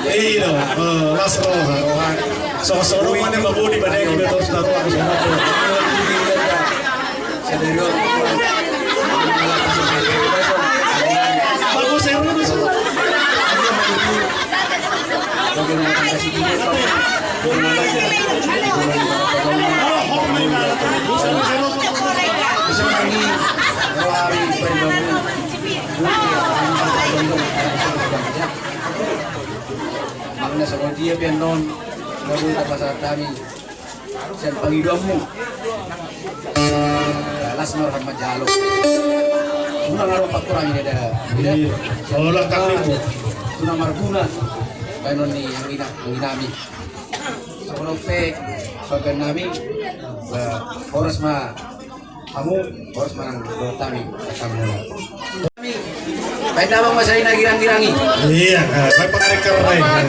Iya, las roja. So mana mabudi pada yang betul sudah aku sama tu. Bagus saya bagus. Makna sa dia pianon baru pasal kami sen pangidamu las norhan majalo sudah ngaruh pakuran ini ada Olah kami sudah marguna kainon ni ang inami sebelum pe bagian nami oras ma kamu oras manang bertami kamu baik nama masalah girang-girangi iya, saya pengarik keren.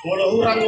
Wala hurang